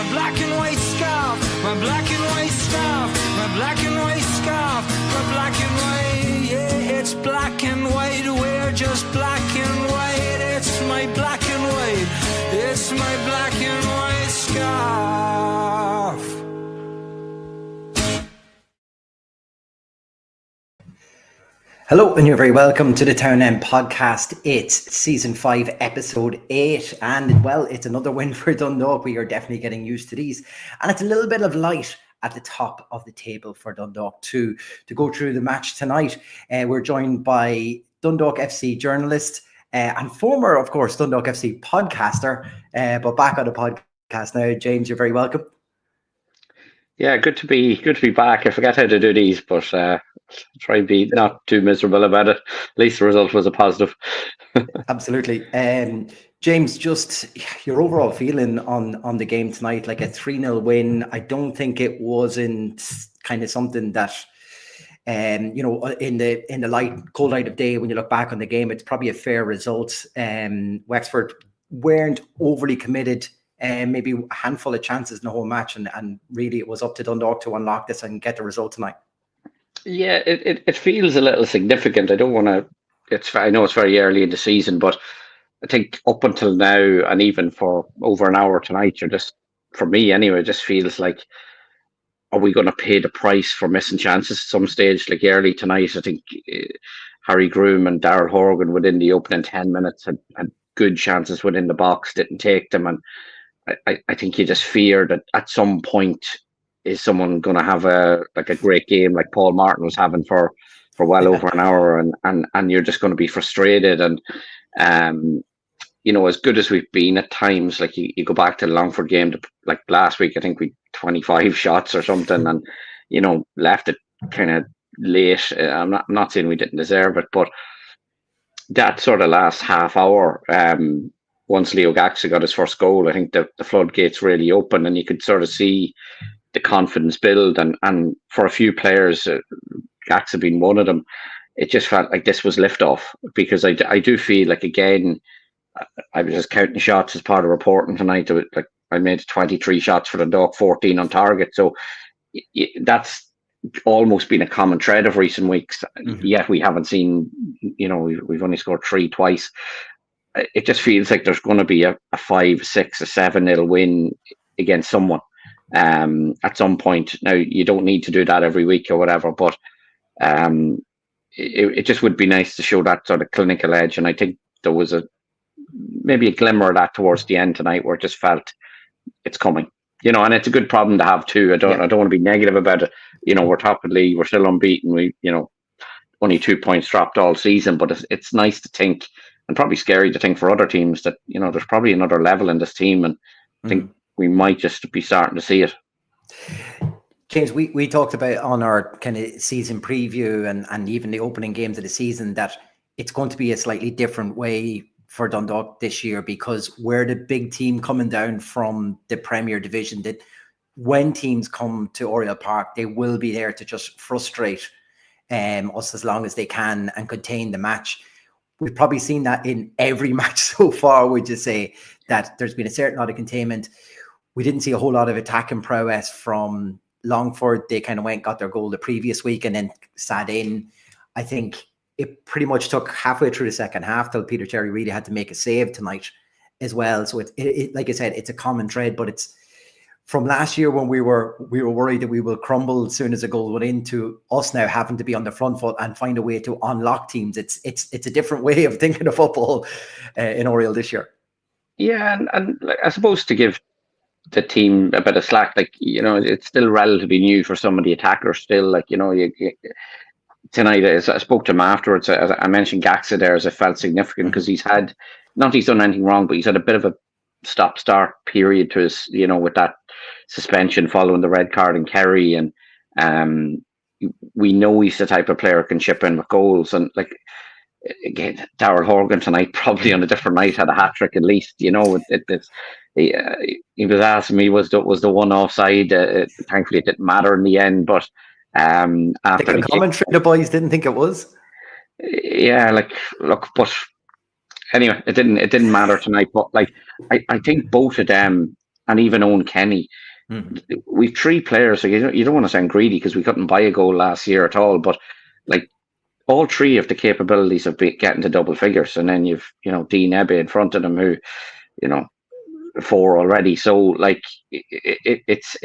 my black and white scarf, my black and white scarf, my black and white scarf, my black and white. Yeah, it's black and white. We're just black and white. It's my black and white. It's my black and white scarf. Hello, and you're very welcome to the Town End podcast. It's season 5, episode 8, and well, it's another win for Dundalk. We are definitely getting used to these, and it's a little bit of light at the top of the table for Dundalk too. To go through the match tonight, we're joined by Dundalk FC journalist and former, of course, Dundalk FC podcaster, but back on the podcast now. James, you're very welcome. Yeah, good to be back. I forget how to do these, but try and be not too miserable about it. At least the result was a positive. Absolutely. James, just your overall feeling on the game tonight, like a 3-0 win. I don't think it wasn't kind of something that, in the cold light of day, when you look back on the game, it's probably a fair result. Wexford weren't overly committed. Maybe a handful of chances in the whole match, and really it was up to Dundalk to unlock this and get the result tonight. Yeah, it feels a little significant. I don't want to. I know it's very early in the season, but I think up until now, and even for over an hour tonight, for me anyway, it just feels like, are we going to pay the price for missing chances at some stage? Like early tonight, I think Harry Groom and Darrell Horgan within the opening 10 minutes had good chances within the box, didn't take them, and I think you just fear that at some point is someone going to have a great game like Paul Martin was having for well over an hour, and you're just going to be frustrated. And as good as we've been at times, like you go back to the Longford game, like last week, I think we 25 shots or something, and left it kind of late. I'm not saying we didn't deserve it, but that sort of last half hour, once Leo Gaxa got his first goal, I think the floodgates really opened, and you could sort of see the confidence build. And for a few players, Gaxa being one of them, it just felt like this was liftoff, because I do feel like, again, I was just counting shots as part of reporting tonight. Like I made 23 shots for the Dundalk, 14 on target. So that's almost been a common thread of recent weeks. Mm-hmm. Yet we haven't seen, we've only scored 3 twice. It just feels like there's going to be a 5, 6, or 7-0 win against someone at some point. Now, you don't need to do that every week or whatever, but it just would be nice to show that sort of clinical edge. And I think there was maybe a glimmer of that towards the end tonight, where it just felt it's coming. And it's a good problem to have too. I don't want to be negative about it. We're top of the league, we're still unbeaten. We, only 2 points dropped all season, but it's nice to think, and probably scary to think for other teams, that there's probably another level in this team, and I think we might just be starting to see it. James, we talked about on our kind of season preview and even the opening games of the season that it's going to be a slightly different way for Dundalk this year, because we're the big team coming down from the Premier Division, that when teams come to Oriel Park, they will be there to just frustrate us as long as they can and contain the match. We've probably seen that in every match so far, would you say, that there's been a certain lot of containment. We didn't see a whole lot of attacking prowess from Longford. They kind of got their goal the previous week and then sat in. I think it pretty much took halfway through the second half till Peter Cherry really had to make a save tonight as well. So it like I said, it's a common thread, but it's from last year when we were worried that we will crumble as soon as a goal went in, to us now having to be on the front foot and find a way to unlock teams. It's a different way of thinking of football in Oriel this year. Yeah, and I suppose to give the team a bit of slack, it's still relatively new for some of the attackers still. Tonight, as I spoke to him afterwards, I mentioned Gaxa there as it felt significant, because he's done anything wrong, but he's had a bit of a stop-start period to his, with that suspension following the red card in Kerry, and we know he's the type of player who can chip in with goals. And again, Darrell Horgan tonight, probably on a different night, had a hat trick at least. He was asking me was the one offside. Thankfully, it didn't matter in the end. But after the commentary, the boys didn't think it was. Yeah, but anyway, it didn't matter tonight. But I think both of them, and even Owen Kenny. We've 3 players, so you don't want to sound greedy because we couldn't buy a goal last year at all, but like all 3 have the capabilities of getting to double figures, and then you've Dean Ebbe in front of them who 4 already. So like it's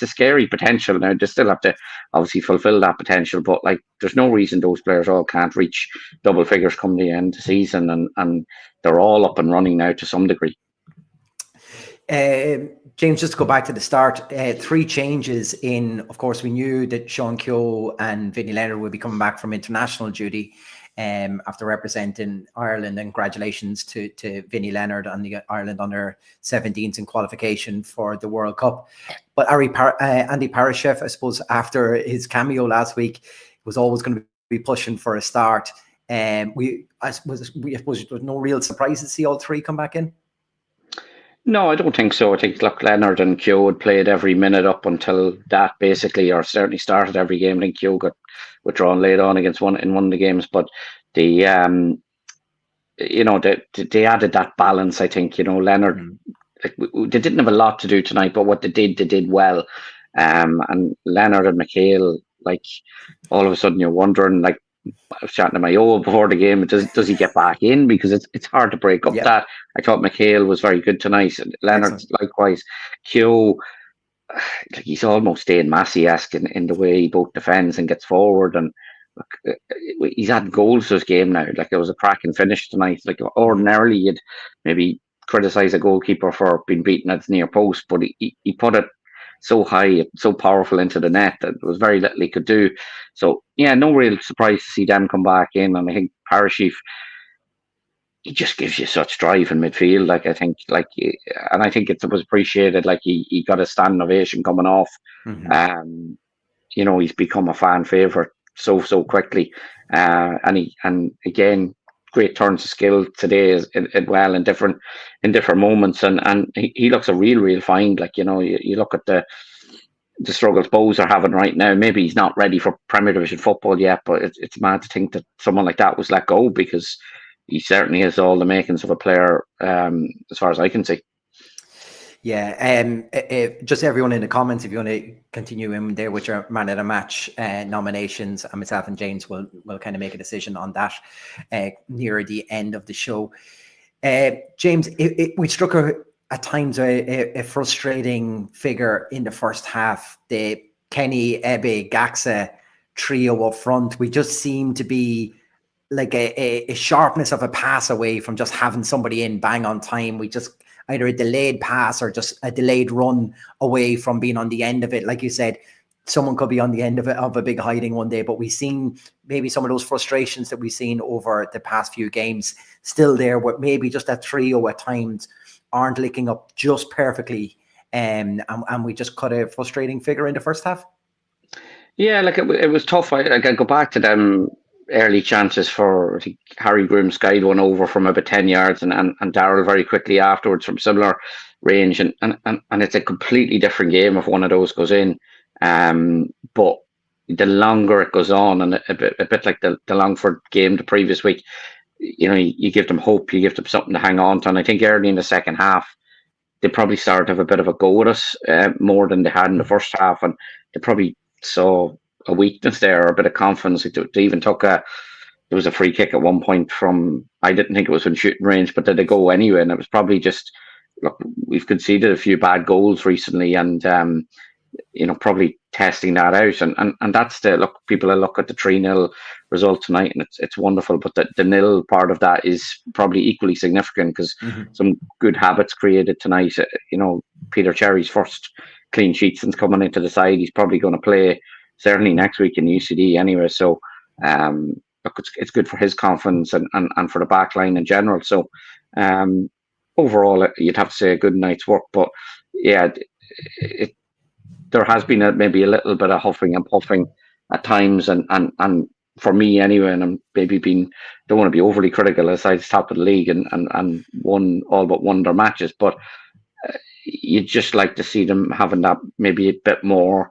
a scary potential. Now they still have to obviously fulfill that potential, but like there's no reason those players all can't reach double figures come the end of the season, and they're all up and running now to some degree. James, just to go back to the start, 3 changes in, of course, we knew that Sean Keogh and Vinnie Leonard would be coming back from international duty after representing Ireland, and congratulations to Vinnie Leonard and the Ireland under 17s in qualification for the World Cup. But Andy Parashchev, I suppose, after his cameo last week, was always going to be pushing for a start. I suppose there was no real surprise to see all 3 come back in. No, I don't think so. I think Leonard and Keogh had played every minute up until that, basically, or certainly started every game. I think Keogh got withdrawn late on against one of the games, but they added that balance. I think Leonard. They didn't have a lot to do tonight, but what they did well. And Leonard and McHale, like all of a sudden you're wondering, like, I was chatting to my before the game, does he get back in? Because it's hard to break up that. I thought McHale was very good tonight. Leonard, excellent. Likewise. Keogh, like he's almost Dane Massey-esque in the way he both defends and gets forward. And look, he's had goals this game now. Like, it was a cracking finish tonight. Like, ordinarily you'd maybe criticise a goalkeeper for being beaten at the near post, but he put it so high, so powerful into the net that there was very little he could do. So yeah, no real surprise to see them come back in. And I think Parashchev, he just gives you such drive in midfield. Like, I think, and I think it was appreciated. Like, he got a standing ovation coming off. He's become a fan favourite so quickly. And again, great turns of skill today as well in different moments, and he looks a real find. Like, you look at the struggles Bows are having right now. Maybe he's not ready for Premier Division football yet, but it's mad to think that someone like that was let go, because he certainly has all the makings of a player, as far as I can see. Yeah, just everyone in the comments, if you want to continue in there with your man of the match nominations, and myself and James will kind of make a decision on that near the end of the show. James, we struck at times a frustrating figure in the first half. The Kenny, Ebbe, Gaxa trio up front, we just seemed to be like a sharpness of a pass away from just having somebody in bang on time. We just either a delayed pass or just a delayed run away from being on the end of it. Like you said, someone could be on the end of a big hiding one day, but we've seen maybe some of those frustrations that we've seen over the past few games still there, but maybe just that trio at times aren't linking up just perfectly. And we just cut a frustrating figure in the first half. Yeah, like it was tough. I go back to them early chances for, I think, Harry Groom skied one over from about 10 yards and Darrell very quickly afterwards from similar range, and it's a completely different game if one of those goes in, but the longer it goes on, and a bit like the Longford game the previous week, you give them hope, you give them something to hang on to. And I think early in the second half they probably started to have a bit of a go at us, more than they had in the first half, and they probably saw a weakness there, or a bit of confidence. They even took there was a free kick at one point from, I didn't think it was in shooting range, but did it go anyway? And it was probably just, look, we've conceded a few bad goals recently, and probably testing that out, and that's the look. People look at the 3-0 result tonight, and it's wonderful, but the nil part of that is probably equally significant, because some good habits created tonight. Peter Cherry's first clean sheet since coming into the side. He's probably going to play certainly next week in UCD anyway. So look, it's good for his confidence and for the back line in general. So overall, you'd have to say a good night's work. But yeah, there has been maybe a little bit of huffing and puffing at times, and for me anyway, and I'm maybe don't want to be overly critical as side's top of the league and won all but one of their matches, but you'd just like to see them having that maybe a bit more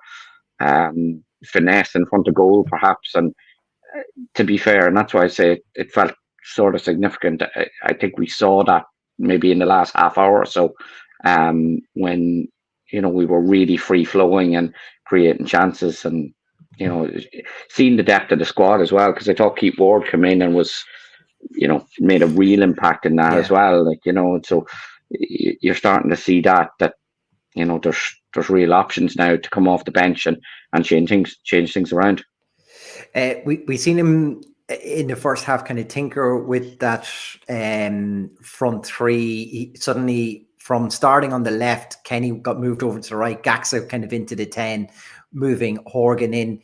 finesse in front of goal, perhaps. And to be fair, and that's why I say it felt sort of significant. I think we saw that maybe in the last half hour or so. when we were really free flowing and creating chances, and seeing the depth of the squad as well. Because I thought Keith Ward came in and was made a real impact in that as well. Like so you're starting to see that there's real options now to come off the bench and change things around. We seen him in the first half kind of tinker with that front three. He suddenly, from starting on the left, Kenny got moved over to the right, Gaxa kind of into the 10, moving Horgan in.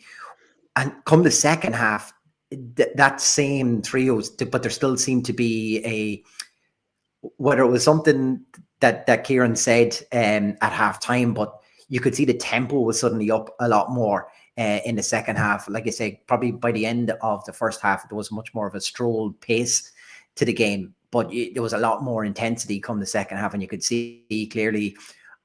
And come the second half, that same trios, but there still seemed to be whether it was something that Kieran said at half time, but you could see the tempo was suddenly up a lot more in the second half. Like I say, probably by the end of the first half, there was much more of a strolled pace to the game, but there was a lot more intensity come the second half, and you could see clearly.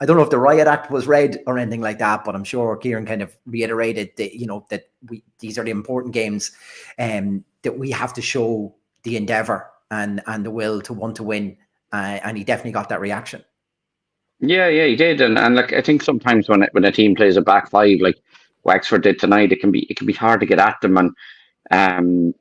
I don't know if the riot act was read or anything like that, but I'm sure Kieran kind of reiterated that, that these are the important games, that we have to show the endeavour and the will to want to win. And he definitely got that reaction. Yeah, he did, and like I think sometimes when a team plays a back five like Wexford did tonight, it can be hard to get at them, and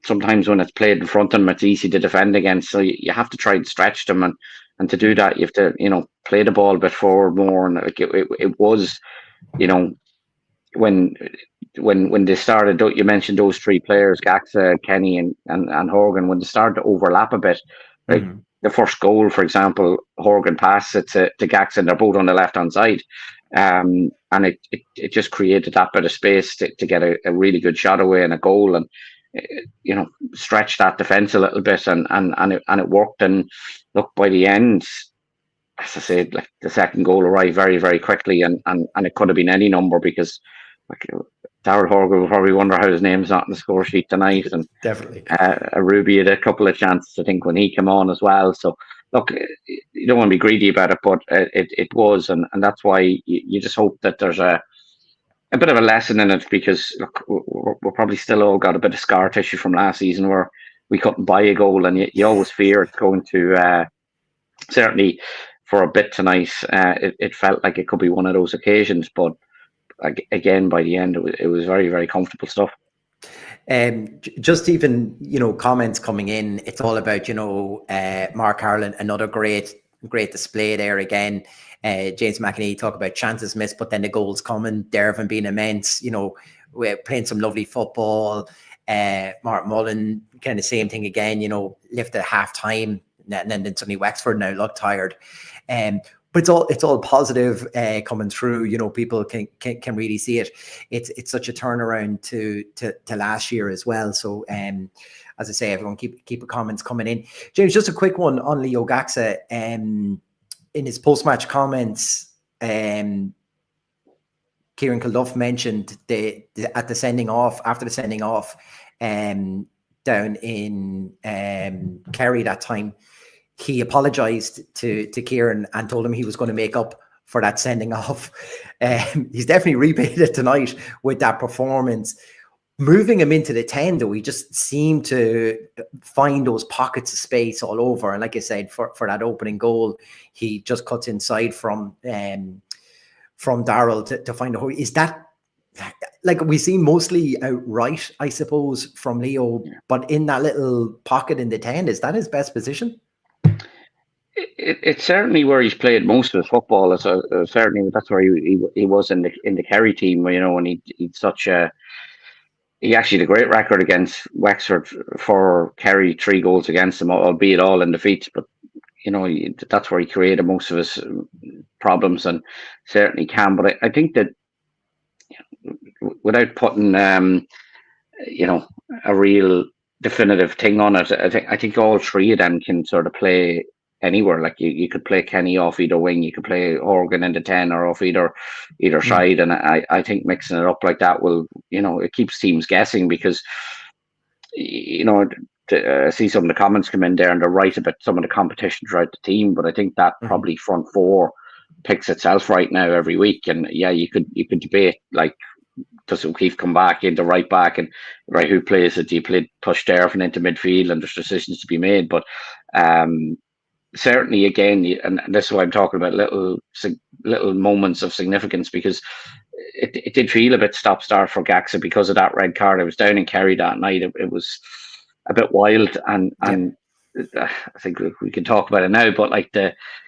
sometimes when it's played in front of them, it's easy to defend against. So you have to try and stretch them, and to do that, you have to play the ball a bit forward more. And like it was, when they started, you mentioned those three players, Gaxa, Kenny, and Horgan, when they started to overlap a bit, like the first goal, for example, Horgan passed it to Gaxa, and they're both on the left hand side, and it just created that bit of space to get a really good shot away and a goal, and stretch that defense a little bit, and it worked. And look, by the end, as I said, like the second goal arrived very, very quickly, and it could have been any number, because like Darrell Horgan will probably wonder how his name's not on the score sheet tonight. And definitely, Ruby had a couple of chances, I think, when he came on as well. So look, you don't want to be greedy about it, but it was, and that's why you just hope that there's a bit of a lesson in it, because look, we're probably still all got a bit of scar tissue from last season where we couldn't buy a goal, and you always fear it's going to, certainly for a bit tonight, it felt like it could be one of those occasions, but again, by the end, it was very, very comfortable stuff. Just even, comments coming in, it's all about, Mark Harlan, another great display there again. James McEnany talk about chances missed, but then the goals coming, Dervin being immense, we're playing some lovely football. Mark Mullen, kind of same thing again, lifted at half time, and then suddenly Wexford now look tired. But it's all positive coming through. People can really see it. It's such a turnaround to last year as well. So as I say, everyone keep the comments coming in. James, just a quick one on Leo Gaxa. In his post-match comments, Kieran Kilduff mentioned after the sending off down in Kerry that time, he apologized to Kieran and told him he was going to make up for that sending off. He's definitely repaid it tonight with that performance. Moving him into the 10, though, he just seemed to find those pockets of space all over. And like I said, for that opening goal, he just cuts inside from Darrell to find a hole. Is that, like, we see mostly outright, I suppose, from Leo, but in that little pocket in the 10, is that his best position? It's certainly where he's played most of his football. Certainly that's where he was in the Kerry team, and he's such a... He actually had a great record against Wexford for Kerry, 3 goals against them, albeit all in defeats. But that's where he created most of his problems, and certainly can. But I think that without putting a real definitive thing on it, I think all three of them can sort of play anywhere. Like you could play Kenny off either wing, you could play Horgan in the 10 or off either side, and I think mixing it up like that will, it keeps teams guessing, because I see some of the comments come in there and they're right about some of the competition throughout the team, but I think that probably front four picks itself right now every week. And you could debate, like, does O'Keefe come back into right back, and who plays it? Do you push Dervin into midfield? And there's decisions to be made, but certainly, again, and this is why I'm talking about little moments of significance, because it did feel a bit stop-start for Gaxa because of that red card. I was down in Kerry that night. It was a bit wild, and Yeah. I think we can talk about it now. But like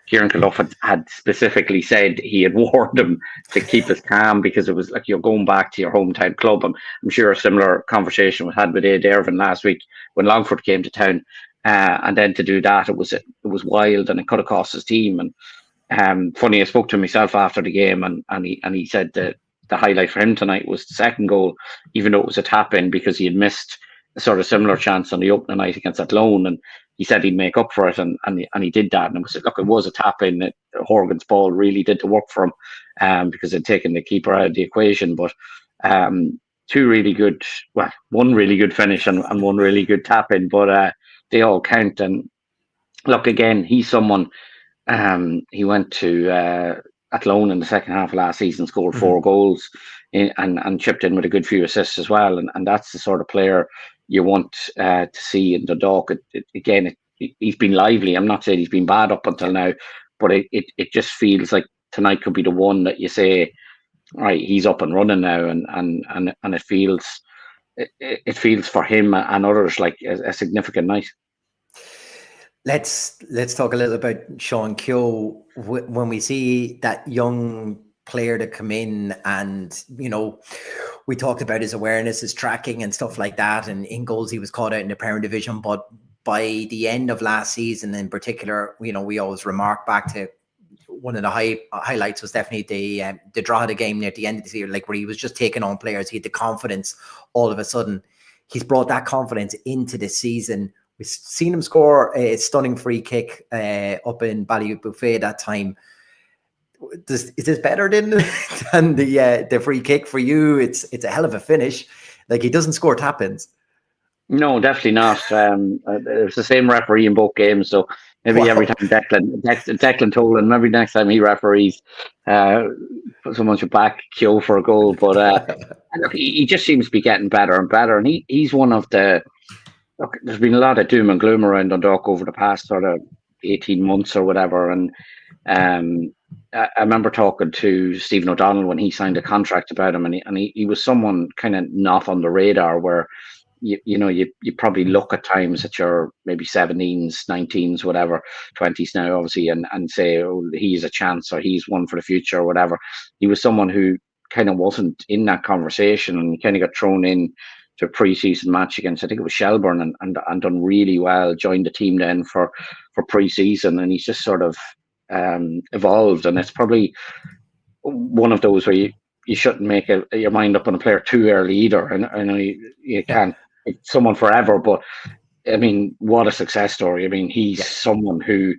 Kieran Clough had specifically said, he had warned him to keep us calm, because it was like you're going back to your hometown club. I'm sure a similar conversation we had with Ed Irvin last week when Longford came to town. And then to do that, it was wild, and it could have cost his team. And funny, I spoke to him myself after the game, and he said that the highlight for him tonight was the second goal, even though it was a tap in, because he had missed a sort of similar chance on the opening night against Athlone, and he said he'd make up for it, and he did that. And it was a tap in. Horgan's ball really did the work for him, because it'd taken the keeper out of the equation. But two really good, well, one really good finish and one really good tap in, but they all count. And look, again, he's someone. He went to Athlone in the second half of last season, scored 4 goals, and chipped in with a good few assists as well. And that's the sort of player you want to see in Dundalk. He's been lively. I'm not saying he's been bad up until now, but it just feels like tonight could be the one that you say, right, he's up and running now, and it feels for him and others like a significant night. Let's talk a little about Sean Keogh. When we see that young player to come in, and we talked about his awareness, his tracking and stuff like that, and in goals he was caught out in the Premier Division, but by the end of last season in particular, we always remark back to one of the highlights was definitely the Drogheda game near the end of the year, like where he was just taking on players. He had the confidence all of a sudden. He's brought that confidence into the season. We've seen him score a stunning free kick up in Ballybuffet that time. Is this better than the free kick for you? It's a hell of a finish. Like, he doesn't score tap-ins. No, definitely not. It was the same referee in both games, so maybe every time Declan told him, maybe next time he referees, someone should back Keogh for a goal. But look, he just seems to be getting better and better, and he's one of the. Look, there's been a lot of doom and gloom around Dundalk over the past sort of 18 months or whatever, and I remember talking to Stephen O'Donnell when he signed a contract about him, and he was someone kind of not on the radar, where you probably look at times at your maybe 17s, 19s, whatever, 20s now obviously, and say, oh, he's a chance, or he's one for the future, or whatever. He was someone who kind of wasn't in that conversation, and he kind of got thrown in to a pre-season match against, I think it was Shelbourne, and done really well. Joined the team then for pre-season, and he's just sort of evolved. And it's probably one of those where you shouldn't make your mind up on a player too early either. And I know you can't pick someone forever, but I mean, what a success story. I mean, he's someone who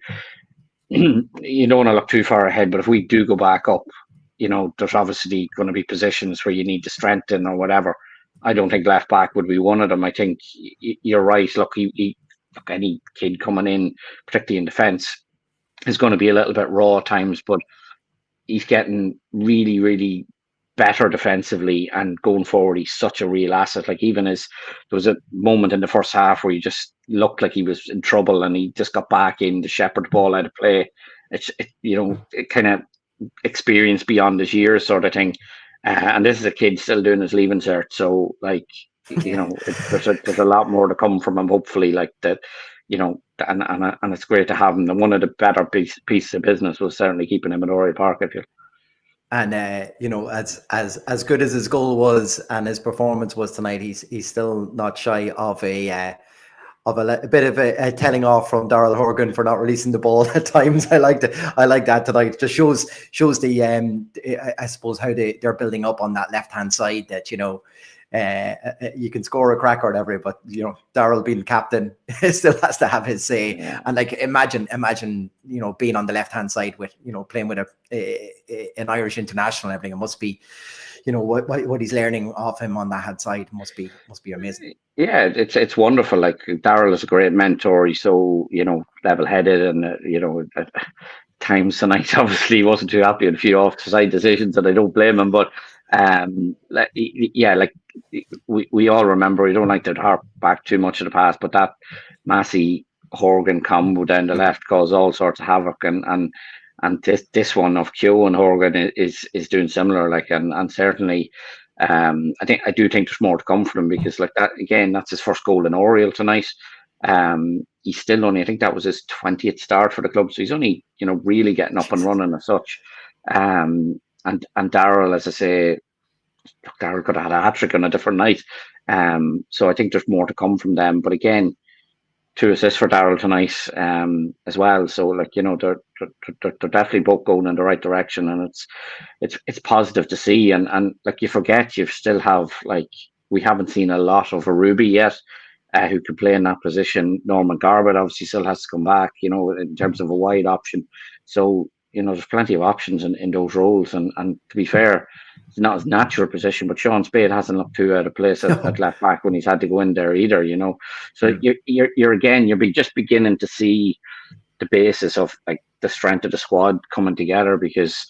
you don't want to look too far ahead, but if we do go back up, there's obviously going to be positions where you need to strengthen or whatever. I don't think left back would be one of them. I think you're right. Look, look, any kid coming in, particularly in defence, is going to be a little bit raw at times, but he's getting really, really better defensively, and going forward, he's such a real asset. Like, even there was a moment in the first half where he just looked like he was in trouble, and he just got back in to shepherd the ball out of play. It kind of experience beyond his years sort of thing. And this is a kid still doing his leaving cert, so like, there's a lot more to come from him, hopefully, like that, and it's great to have him. And one of the better pieces of business was certainly keeping him at Oriel Park, I feel. And as good as his goal was and his performance was tonight, he's still not shy of a bit of a telling off from Darrell Horgan for not releasing the ball at times. I like that tonight. It just shows the I suppose how they're building up on that left hand side, that you can score a crack or whatever, but Darrell being captain still has to have his say. Yeah. And like, imagine being on the left hand side with playing with an Irish international and everything. It must be what he's learning off him on that hand side must be amazing. Yeah, it's wonderful. Like, Darrell is a great mentor. He's so level headed, and at times tonight obviously he wasn't too happy with a few offside decisions, and I don't blame him. But we all remember, we don't like to harp back too much of the past, but that Massey Horgan combo down the left caused all sorts of havoc, and this one of Keogh and Horgan is doing similar, like, and certainly. I do think there's more to come from him, because like that again, that's his first goal in Oriel tonight. He's still only, I think that was his 20th start for the club, so he's only, really getting up and running as such. And Darrell, as I say, Darrell could have had a hat-trick on a different night. So I think there's more to come from them. But again, 2 assists for Darrell tonight as well. So like, they're definitely both going in the right direction, and it's positive to see. And like, you forget you still have, like, we haven't seen a lot of a Ruby yet, who can play in that position. Norman Garbutt obviously still has to come back, in terms of a wide option. So, there's plenty of options in those roles. And to be fair, it's not his natural position, but Sean Spade hasn't looked too out of place at left back when he's had to go in there either, So you're just beginning to see the basis of, like, the strength of the squad coming together, because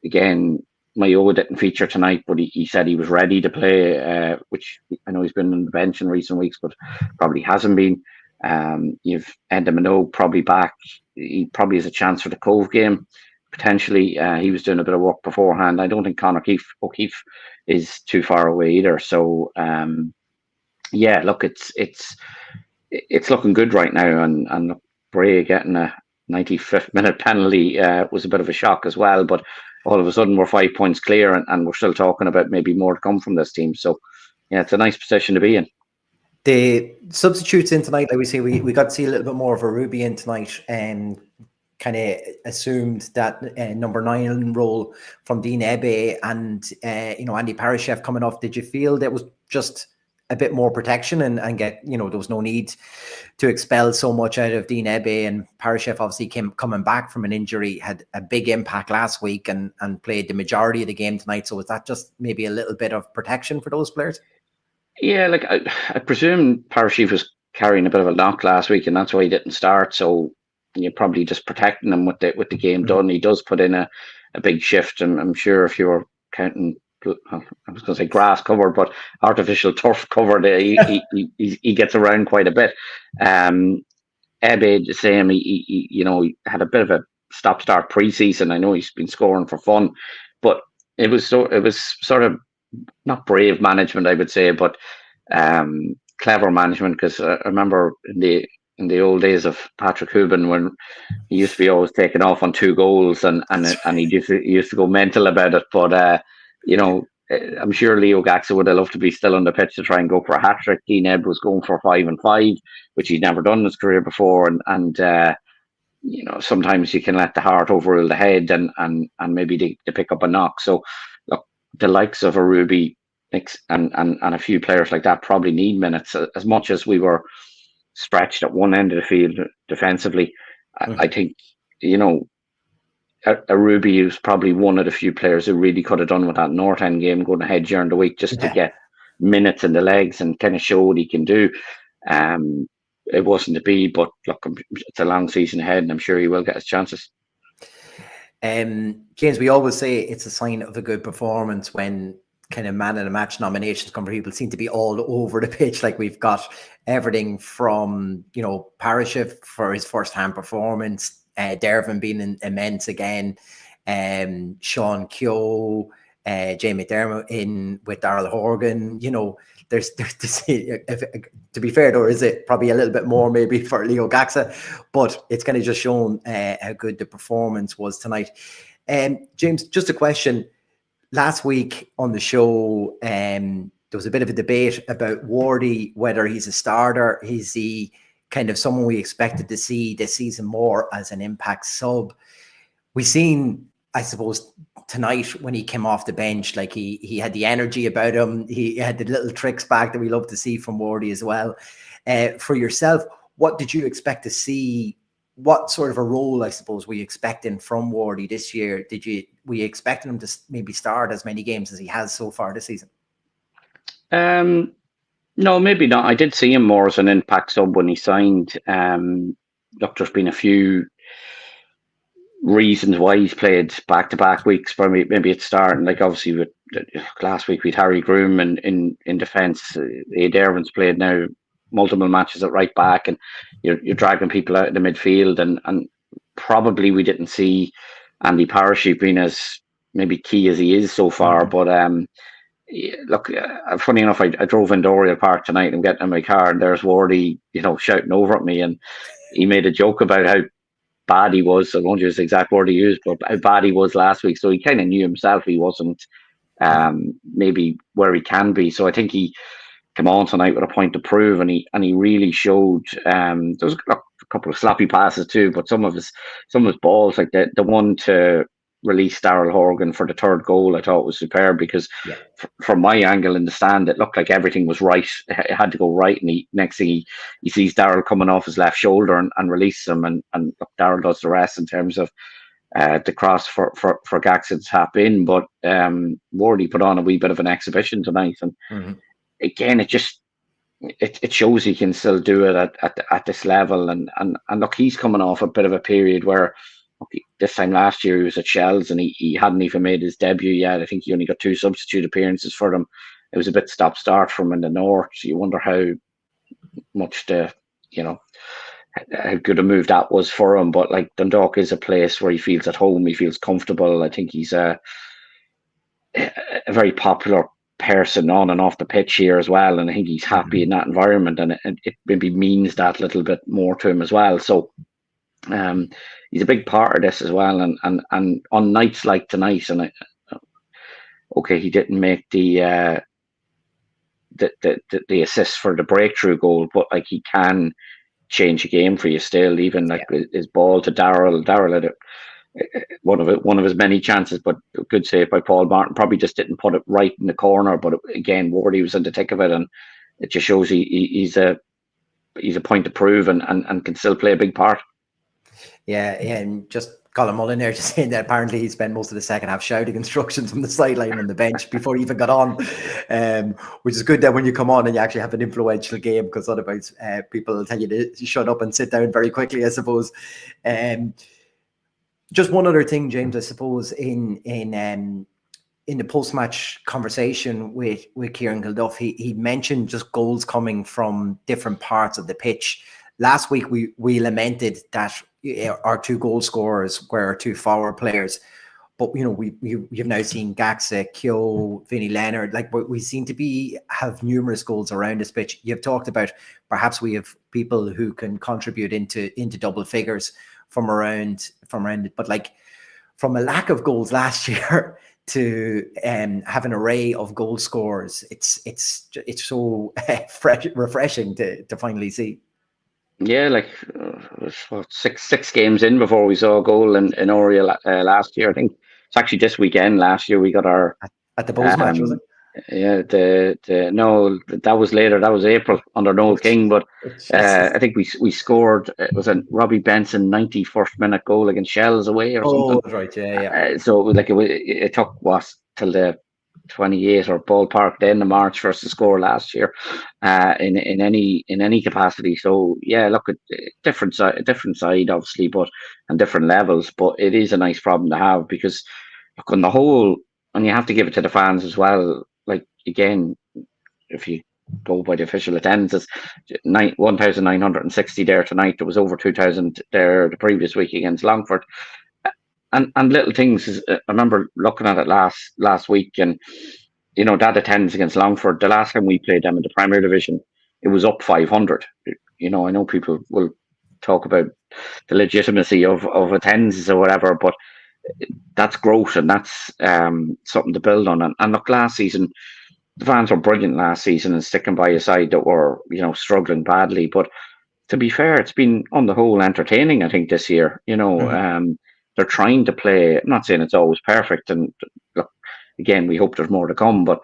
again, Mayo didn't feature tonight, but he said he was ready to play, which I know he's been on the bench in recent weeks, but probably hasn't been. You've Enda Minogue probably back. He probably has a chance for the Cove game, potentially. He was doing a bit of work beforehand. I don't think Conor O'Keefe is too far away either. So, look, it's looking good right now, and Bray getting a 95th minute penalty was a bit of a shock as well, but all of a sudden we're 5 points clear, and we're still talking about maybe more to come from this team. So yeah, it's a nice position to be in. The substitutes in tonight, like we say, we got to see a little bit more of a Ruby in tonight, and kind of assumed that number 9 role from Dean Ebbe, and Andy Parashev coming off. Did you feel that was just a bit more protection and get, there was no need to expel so much out of Dean Ebbe? And Parashev obviously coming back from an injury, had a big impact last week and played the majority of the game tonight. So was that just maybe a little bit of protection for those players? Yeah, like I presume Parashev was carrying a bit of a knock last week, and that's why he didn't start. So you're probably just protecting him with the game done. He does put in a big shift, and I'm sure if you were counting, I was going to say grass covered, but artificial turf covered, he gets around quite a bit. Ebbe, the same. He had a bit of a stop-start pre-season. I know he's been scoring for fun, but it was sort of not brave management, I would say, but clever management. Because I remember in the old days of Patrick Hubin, when he used to be always taken off on 2 goals, and he used to go mental about it. But I'm sure Leo Gaxa would have loved to be still on the pitch to try and go for a hat trick. Dean Ebb was going for 5 and 5, which he'd never done in his career before, and sometimes you can let the heart overrule the head, and maybe they pick up a knock. So look, the likes of a Ruby and a few players like that probably need minutes. As much as we were stretched at one end of the field defensively, I think a Ruby is probably one of the few players who really could have done with that North End game going ahead during the week, just to get minutes in the legs and kind of show what he can do. It wasn't to be, but look, it's a long season ahead, and I'm sure he will get his chances. James, we always say it's a sign of a good performance when kind of man of the match nominations come. People seem to be all over the pitch. Like, we've got everything from Parashev for his first-hand performance, Dervin being immense again, Sean Keogh, Jamie McDermott in with Darrell Horgan. There's to be fair, though, is it probably a little bit more maybe for Leo Gaxa, but it's kind of just shown how good the performance was tonight. James, just a question. Last week on the show, there was a bit of a debate about Wardy, whether he's a starter. Is he kind of someone we expected to see this season more as an impact sub? We seen, I suppose, tonight when he came off the bench, like he had the energy about him. He had the little tricks back that we love to see from Wardy as well. For yourself, what did you expect to see? What sort of a role, I suppose, were you expecting from Wardy this year? Were you expecting him to maybe start as many games as he has so far this season? No, maybe not. I did see him more as an impact sub when he signed. Look, there's been a few reasons why he's played back-to-back weeks. For me, maybe it's starting, like, obviously with last week with Harry Groom in defence. Dervin's played now multiple matches at right back, and you're dragging people out of the midfield, and probably we didn't see Andy Parachute being as maybe key as he is so far. But yeah, look, funny enough, I drove into Oriel Park tonight. I'm getting in my car, and there's Wardy, shouting over at me, and he made a joke about how bad he was. I won't use the exact word he used, but how bad he was last week. So he kind of knew himself he wasn't maybe where he can be. So I think he came on tonight with a point to prove, and he really showed. There was a couple of sloppy passes too, but some of his balls, like the one to release Daryl Horgan for the third goal, I thought was superb, because from my angle in the stand, it looked like everything was right. It had to go right, and next thing he sees Daryl coming off his left shoulder and release him, and look, Daryl does the rest in terms of the cross for Gaxon to tap in. But Wardy put on a wee bit of an exhibition tonight, and again, it shows he can still do it at this level. And look, he's coming off a bit of a period where, this time last year he was at Shells, and he hadn't even made his debut yet. I think he only got 2 substitute appearances for them. It was a bit stop-start from in the north. You wonder how much how good a move that was for him. But like, Dundalk is a place where he feels at home, he feels comfortable. I think he's a very popular person on and off the pitch here as well, and I think he's happy in that environment, and it maybe means that little bit more to him as well. So he's a big part of this as well, and on nights like tonight, and he didn't make the assist for the breakthrough goal, but like, he can change a game for you still. Even like his ball to Daryl had one of his many chances, but good save by Paul Martin. Probably just didn't put it right in the corner, but again, Wardy was in the thick of it, and it just shows he's a point to prove, and can still play a big part. Yeah, and just Colin Mullen there just saying that apparently he spent most of the second half shouting instructions from the sideline on the bench before he even got on, which is good that when you come on and you actually have an influential game, because otherwise people will tell you to shut up and sit down very quickly, I suppose. Just one other thing, James, I suppose, in the post-match conversation with Kieran Gilduff, he mentioned just goals coming from different parts of the pitch. Last week, we lamented that our 2 goal scorers were our 2 forward players. But, we've now seen Gaxa, Kyo, Vinnie Leonard. Like, we seem to have numerous goals around this pitch. You've talked about perhaps we have people who can contribute into double figures from around it. But, like, from a lack of goals last year to have an array of goal scorers, it's so refreshing to finally see. Yeah, like six games in before we saw a goal in Oriel last year. I think it's actually this weekend. Last year we got our at the post match, was it? Yeah, no, that was later. That was April under Noel King. But I think we scored. It was a Robbie Benson 91st minute goal against Shells away or something. Oh, right, yeah. So it took till the 28th or ballpark then the March for us to score last year in any capacity. So yeah, look, at different side obviously, but and different levels. But it is a nice problem to have, because look, on the whole, and you have to give it to the fans as well. Like, again, if you go by the official attendance, 1,960 there tonight. There was over 2,000 there the previous week against Longford. And little things. I remember looking at it last week, and that attendance against Longford. The last time we played them in the Premier Division, it was up 500. I know people will talk about the legitimacy of attendances or whatever, but that's growth, and that's something to build on. And look, last season, the fans were brilliant last season and sticking by a side that were, struggling badly. But to be fair, it's been on the whole entertaining, I think, this year. They're trying to play. I'm not saying it's always perfect, and look, again, we hope there's more to come. But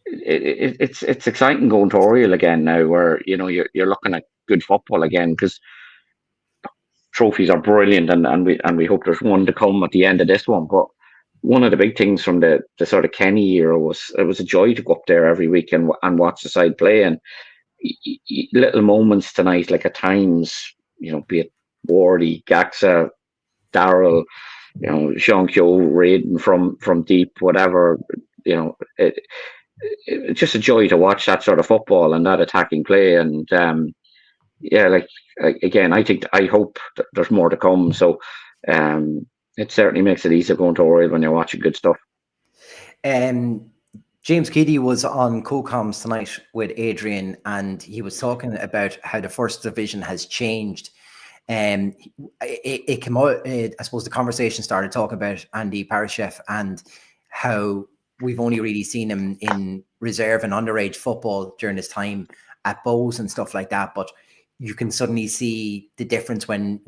it's exciting going to Oriel again now, where you're looking at good football again, because trophies are brilliant, and we hope there's one to come at the end of this one. But one of the big things from the sort of Kenny era was it was a joy to go up there every week and watch the side play, and little moments tonight, like at times, be it Wardy, Gaxa, Daryl, Sean Kyo raiding from deep, whatever, it's just a joy to watch that sort of football and that attacking play. And yeah, again, I hope that there's more to come. So it certainly makes it easier going to Oriel when you're watching good stuff. James Keady was on co-coms tonight with Adrian, and he was talking about how the first division has changed. It came out, I suppose the conversation started talking about Andy Parashef and how we've only really seen him in reserve and underage football during his time at Bows and stuff like that. But you can suddenly see the difference when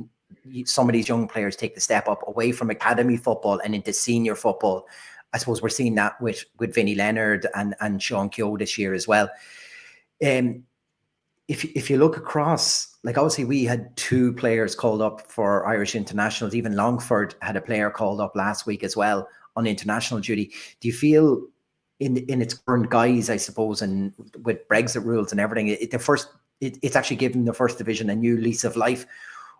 some of these young players take the step up away from academy football and into senior football. I suppose we're seeing that with Vinnie Leonard and Sean Keogh this year as well. If you look across, like obviously we had 2 players called up for Irish internationals. Even Longford had a player called up last week as well on international duty. Do you feel in its current guise, I suppose, and with Brexit rules and everything, it's actually given the first division a new lease of life,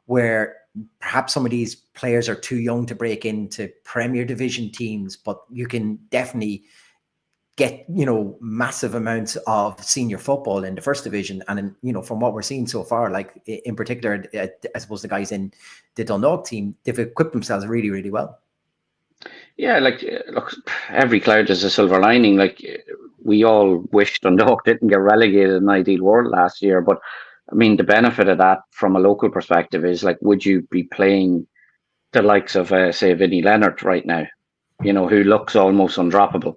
where perhaps some of these players are too young to break into Premier Division teams, but you can definitely get, massive amounts of senior football in the first division. And, from what we're seeing so far, like in particular, I suppose the guys in the Dundalk team, they've equipped themselves really, really well. Yeah, look, every cloud has a silver lining. Like, we all wish Dundalk didn't get relegated in Ideal World last year, but I mean, the benefit of that from a local perspective is, like, would you be playing the likes of, say, Vinnie Leonard right now, who looks almost undroppable?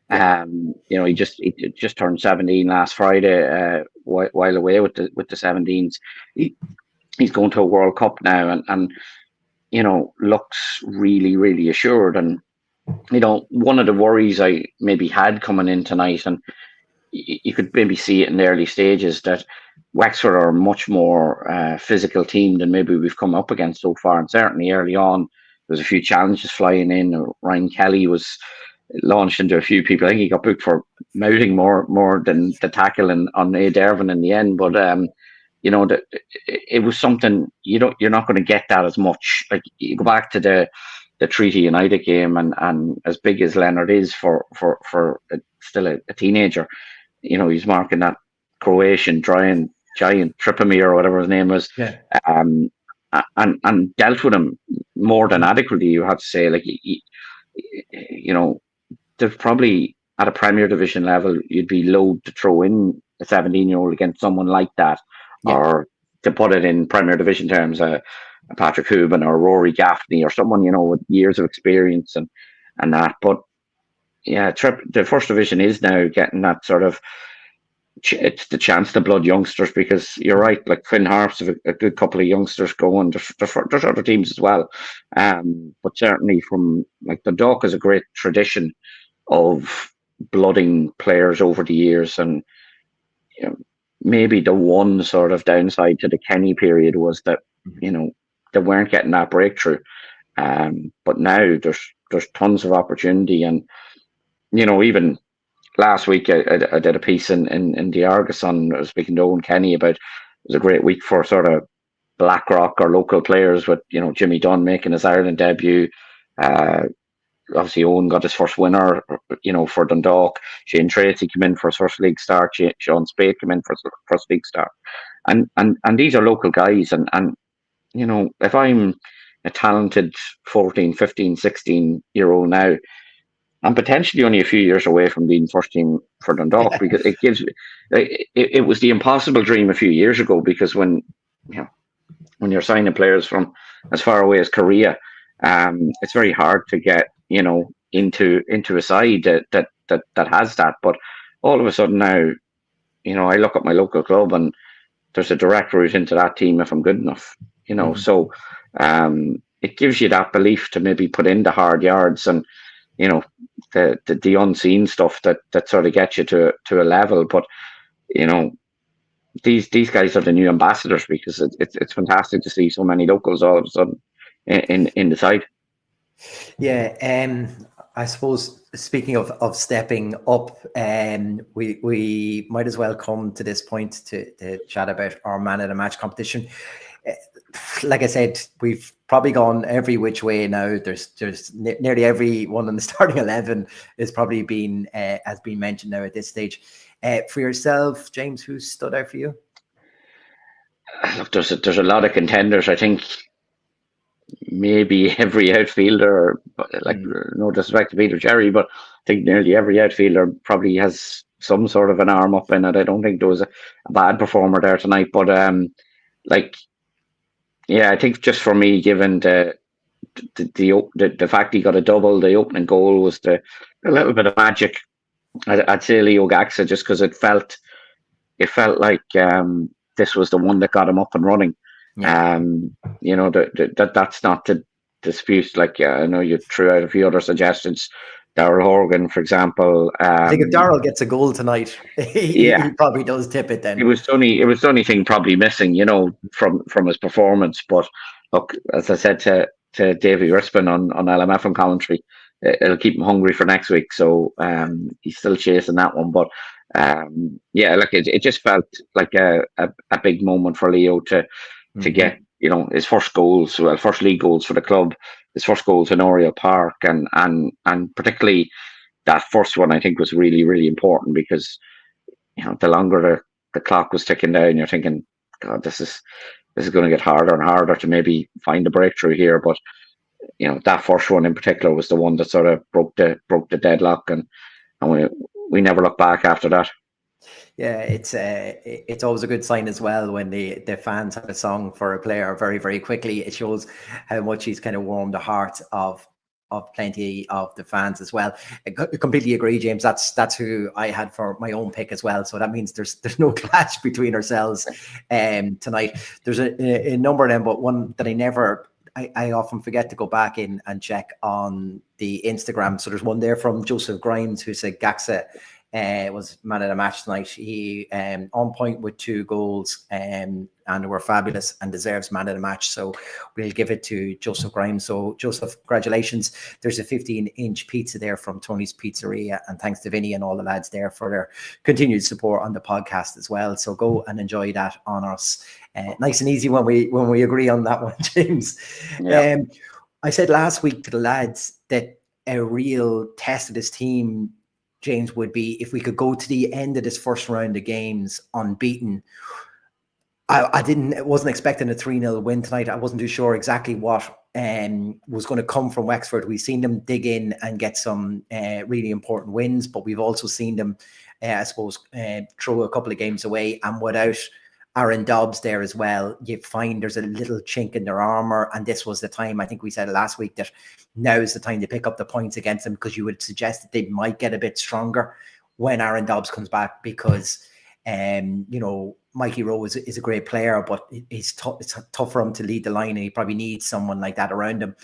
Yeah. He just turned 17 last Friday, while away with the 17s. He's going to a World Cup now, and looks really, really assured. And one of the worries I maybe had coming in tonight, and you could maybe see it in the early stages, that Wexford are a much more physical team than maybe we've come up against so far. And certainly early on, there's a few challenges flying in. Ryan Kelly was launched into a few people. I think he got booked for mouthing more than the tackle on A. Dervin in the end. But it was something you're not going to get that as much. Like, you go back to the Treaty United game, and as big as Leonard is for still a teenager, he's marking that Croatian giant Tripamir or whatever his name was. Yeah. And dealt with him more than adequately, you have to say. Like, there's probably at a Premier Division level, you'd be loath to throw in a 17-year-old against someone like that, or to put it in Premier Division terms, a Patrick Hooban or Rory Gaffney or someone, with years of experience and that. But yeah, the first division is now getting that sort of, it's the chance to blood youngsters, because you're right, like Finn Harps have a good couple of youngsters going. There's other teams as well, but certainly from, like, the Dundalk has a great tradition of blooding players over the years. And maybe the one sort of downside to the Kenny period was that they weren't getting that breakthrough, but now there's tons of opportunity. And even last week I did a piece in the Argus I was speaking to Owen Kenny about, it was a great week for sort of Blackrock or local players, with Jimmy Dunn making his Ireland debut. Obviously Owen got his first winner, for Dundalk. Shane Tracy came in for his first league start. Sean Spade came in for his first league start. And these are local guys. And if I'm a talented 14, 15, 16-year-old now, I'm potentially only a few years away from being first team for Dundalk, because it was the impossible dream a few years ago, because when you're signing players from as far away as Korea, it's very hard to get into a side that has that. But all of a sudden now, I look at my local club and there's a direct route into that team if I'm good enough. So it gives you that belief to maybe put in the hard yards and the unseen stuff that sort of gets you to a level. But these guys are the new ambassadors, because it's fantastic to see so many locals all of a sudden in the side. Yeah, I suppose, speaking of stepping up, we might as well come to this point to chat about our man of the match competition. Like I said, we've probably gone every which way now. There's nearly every one in the starting 11 is probably been has been mentioned now at this stage. For yourself, James, who stood out for you? Look, there's a lot of contenders. I think maybe every outfielder, like no disrespect to Peter Cherry, but I think nearly every outfielder probably has some sort of an arm up in it. I don't think there was a bad performer there tonight, but like, yeah, I think just for me, given the fact he got a double, the opening goal was a little bit of magic. I'd say Leo Gaxa, just because it felt like this was the one that got him up and running. Yeah. That's not to dispute. Like, I know you threw out a few other suggestions. Darryl Horgan, for example. I think if Darryl gets a goal tonight, he probably does tip it then. It was the only thing probably missing, from his performance. But look, as I said to Davy Rispin on LMF and commentary, it'll keep him hungry for next week. So he's still chasing that one. But look, it just felt like a big moment for Leo to get his first goals, first league goals for the club, his first goals in Oriel Park, and particularly that first one I think was really, really important because the longer the clock was ticking down, you're thinking, God, this is going to get harder and harder to maybe find a breakthrough here. But that first one in particular was the one that sort of broke the deadlock, and we never looked back after that. Yeah, it's always a good sign as well when the fans have a song for a player very, very quickly. It shows how much he's kind of warmed the hearts of plenty of the fans as well. I completely agree, James. That's who I had for my own pick as well. So that means there's no clash between ourselves tonight. There's a number of them, but one that I often forget to go back in and check on the Instagram. So there's one there from Joseph Grimes who said Gaxa was man of the match tonight. He on point with 2 goals and were fabulous and deserves man of the match. So we'll give it to Joseph Grimes. So Joseph, congratulations. There's a 15-inch pizza there from Tony's Pizzeria, and thanks to Vinny and all the lads there for their continued support on the podcast as well. So go and enjoy that on us. Nice and easy when we agree on that one, James. Yeah. I said last week to the lads that a real test of this team, James, would be if we could go to the end of this first round of games unbeaten. I wasn't expecting a 3-0 win tonight. I wasn't too sure exactly what was going to come from Wexford. We've seen them dig in and get some really important wins, but we've also seen them, I suppose, throw a couple of games away. And without Aaron Dobbs there as well, you find there's a little chink in their armour. And this was the time, I think we said last week, that now is the time to pick up the points against them, because you would suggest that they might get a bit stronger when Aaron Dobbs comes back, because, Mikey Rowe is a great player, but it's tough for him to lead the line, and he probably needs someone like that around him.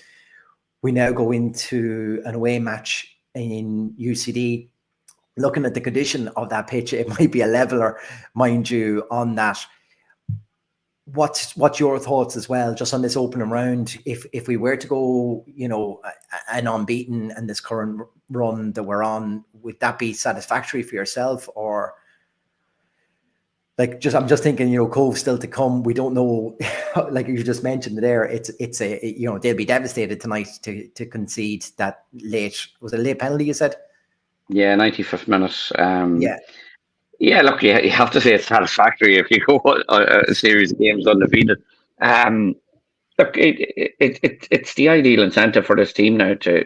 We now go into an away match in UCD. Looking at the condition of that pitch, it might be a leveler, mind you, on that. What's your thoughts as well, just on this opening round? If we were to go, an unbeaten and this current run that we're on, would that be satisfactory for yourself? Or I'm just thinking, Cove still to come. We don't know, like you just mentioned there, they'll be devastated tonight to concede that late. Was it a late penalty, you said? Yeah, 95th minute. Yeah, look, you have to say it's satisfactory if you go a series of games undefeated. Look, it's the ideal incentive for this team now to,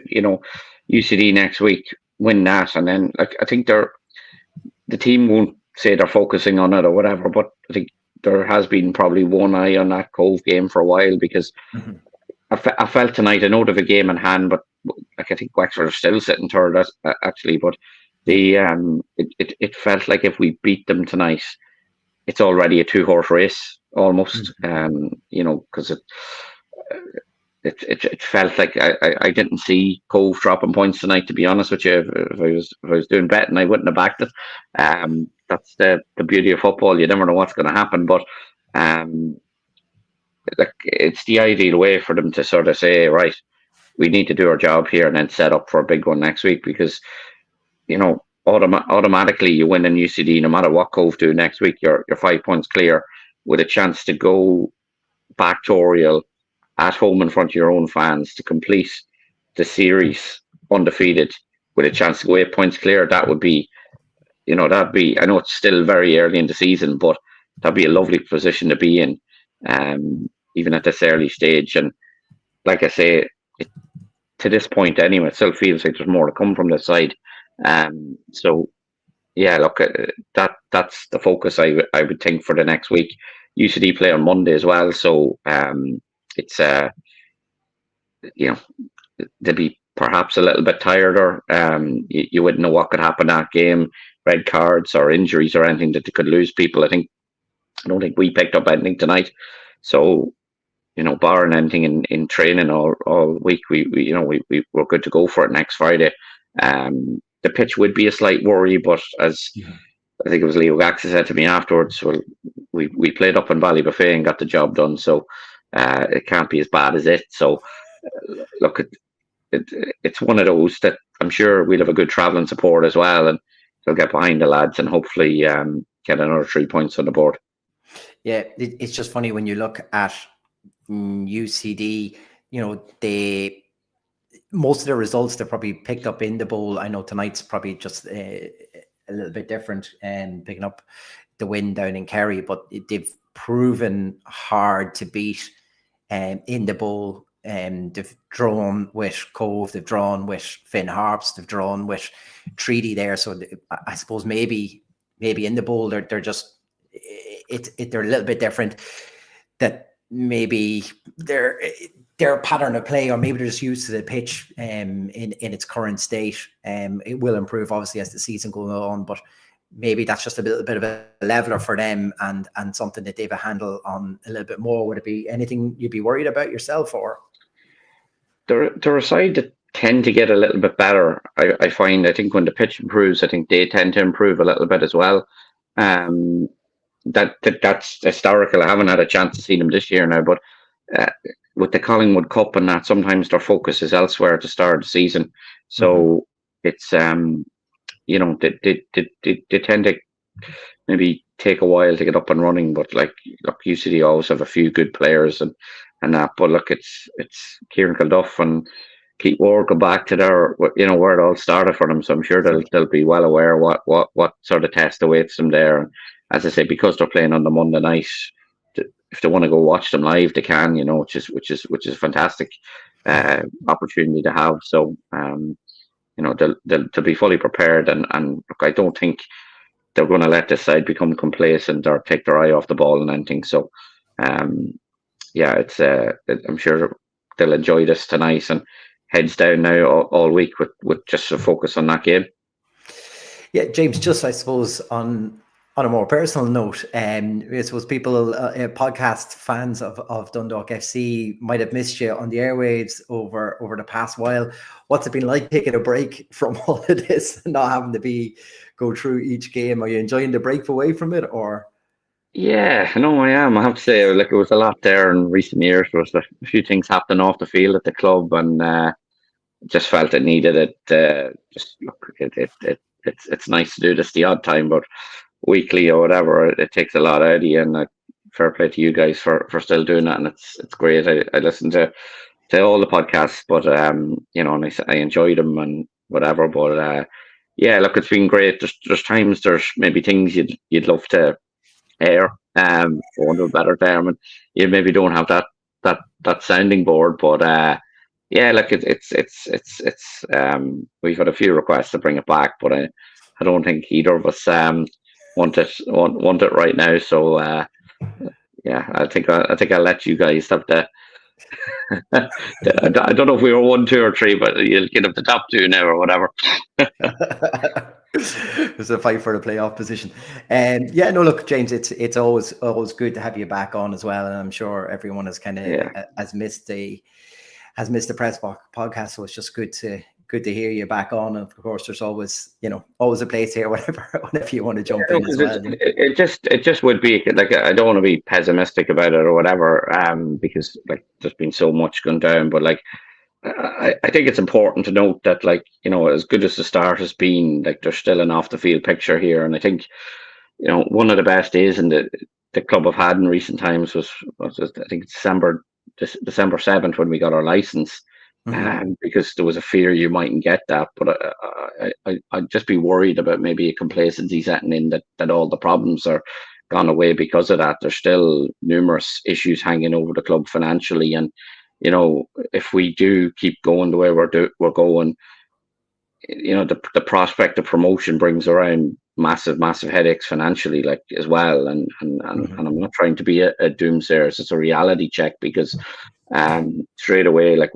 UCD next week, win that, and then I think the team won't say they're focusing on it or whatever, but I think there has been probably one eye on that Cove game for a while, because I felt tonight, I know they have a game in hand, but I think Wexford are still sitting third actually, but it felt like if we beat them tonight, it's already a 2-horse race almost. Because it felt like I didn't see Cove dropping points tonight, to be honest with you. If I was doing betting, I wouldn't have backed it. That's the beauty of football. You never know what's going to happen, but it's the ideal way for them to sort of say, right, we need to do our job here and then set up for a big one next week, because automatically you win in UCD, no matter what Cove do next week, you're 5 points clear with a chance to go back to Oriel at home in front of your own fans to complete the series undefeated with a chance to go 8 points clear, that would be, that'd be, I know it's still very early in the season, but that'd be a lovely position to be in, even at this early stage. And like I say, to this point anyway, it still feels like there's more to come from this side. So yeah, look, that's the focus I would think for the next week. UCD play on Monday as well, so it's you know they'll be perhaps a little bit tireder. You wouldn't know what could happen that game, red cards or injuries or anything that they could lose people. I don't think we picked up anything tonight, so barring anything in training all week, we're good to go for it next Friday. The pitch would be a slight worry, but as I think it was Leo Gaxa said to me afterwards, well, we played up in Ballybuffet and got the job done, so it can't be as bad as it. So look, it's one of those that I'm sure we'll have a good travelling support as well, and they'll get behind the lads and hopefully get another 3 points on the board. Yeah, it's just funny when you look at UCD, most of the results they've probably picked up in the bowl. I know tonight's probably just a little bit different and picking up the win down in Kerry, but they've proven hard to beat in the bowl. They've drawn with Cove, they've drawn with Finn Harps, they've drawn with Treaty there. So I suppose maybe in the bowl they're just they're a little bit different. That maybe their pattern of play, or maybe they're just used to the pitch in its current state. It will improve obviously as the season goes on, but maybe that's just a little bit of a leveler for them and something that they've a handle on a little bit more. Would it be anything you'd be worried about yourself, or? They're a side that tend to get a little bit better. I think when the pitch improves, I think they tend to improve a little bit as well. That's historical. I haven't had a chance to see them this year now, but with the Collingwood Cup and that, sometimes their focus is elsewhere at the start of the season. So it's they tend to maybe take a while to get up and running. But look, UCD always have a few good players and that. But look, it's Kieran Kilduff and Keith Ward go back to their where it all started for them. So I'm sure they'll be well aware what sort of test awaits them there. And as I say, because they're playing on the Monday night, if they want to go watch them live, they can, which is a fantastic opportunity to have. So they'll be fully prepared, and look, I don't think they're going to let this side become complacent or take their eye off the ball and anything. So it's I'm sure they'll enjoy this tonight and heads down now all week with just a focus on that game. Yeah, James, just I suppose on a more personal note, I suppose people, podcast fans of Dundalk FC might have missed you on the airwaves over the past while. What's it been like taking a break from all of this and not having to go through each game? Are you enjoying the break away from it, or? Yeah, no, I am. I have to say, it was a lot there in recent years. There was a few things happening off the field at the club, and just felt it needed it. It's nice to do this the odd time, but weekly or whatever, it takes a lot out of you. And fair play to you guys for still doing that, and it's great. I listen to all the podcasts, but and I enjoy them and whatever. But look, it's been great. There's times there's maybe things you'd love to air, for want of a better term, and you maybe don't have that sounding board. But look, it's we've had a few requests to bring it back, but I don't think either of us want it right now. So I think I'll let you guys have the. I don't know if we were 1, 2, or 3, but you'll get up the top 2 now or whatever. There's a fight for the playoff position. Look, James, it's always good to have you back on as well, and I'm sure everyone has kind of has missed the press podcast, so it's just good to hear you back on. And of course, there's always a place here whenever you want to jump in as well. It just would be like, I don't want to be pessimistic about it or whatever, because like there's been so much gone down, but like I think it's important to note that, like, as good as the start has been, like there's still an off the field picture here. And I think, one of the best days in the club have had in recent times was I think December December 7th when we got our license, because there was a fear you mightn't get that. But I'd just be worried about maybe a complacency setting in, that all the problems are gone away because of that. There's still numerous issues hanging over the club financially, and if we do keep going the way we're going, the prospect of promotion brings around massive headaches financially, like, as well. And I'm not trying to be a doomsayer. It's just a reality check, because straight away, like,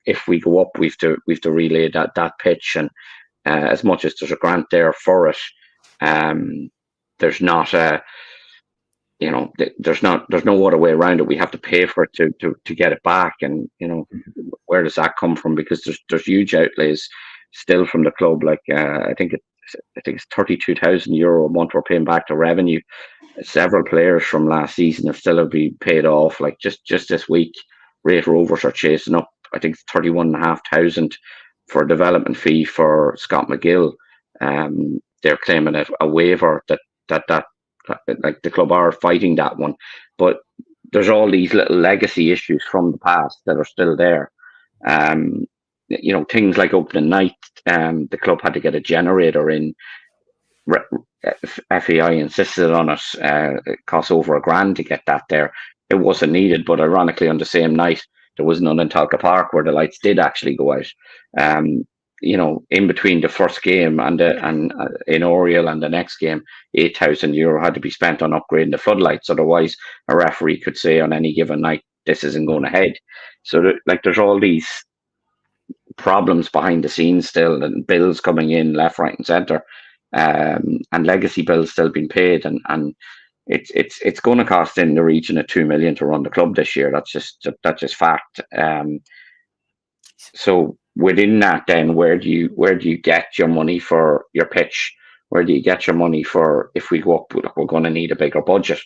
if we go up, we've to relay that pitch, and as much as there's a grant there for it, there's not a there's no other way around it. We have to pay for it to get it back, and where does that come from? Because there's huge outlays still from the club. Like, I think it's €32,000 a month we're paying back to revenue. Several players from last season have still been paid off. Like, just this week, Raith Rovers are chasing up, I think, 31,500 for a development fee for Scott McGill. They're claiming a waiver that like, the club are fighting that one, but there's all these little legacy issues from the past that are still there. Things like opening night, the club had to get a generator in. FAI insisted on it. It cost over $1,000 to get that there. It wasn't needed, but ironically, on the same night, there was none in Talca Park where the lights did actually go out. In between the first game and in Oriel and the next game, €8,000 had to be spent on upgrading the floodlights. Otherwise, a referee could say on any given night, this isn't going ahead. So, there's all these problems behind the scenes still, and bills coming in left, right, and centre, and legacy bills still being paid, and it's going to cost in the region of $2 million to run the club this year. That's just fact. So within that, then, where do you get your money for your pitch? Where do you get your money for, if we go up, we're going to need a bigger budget,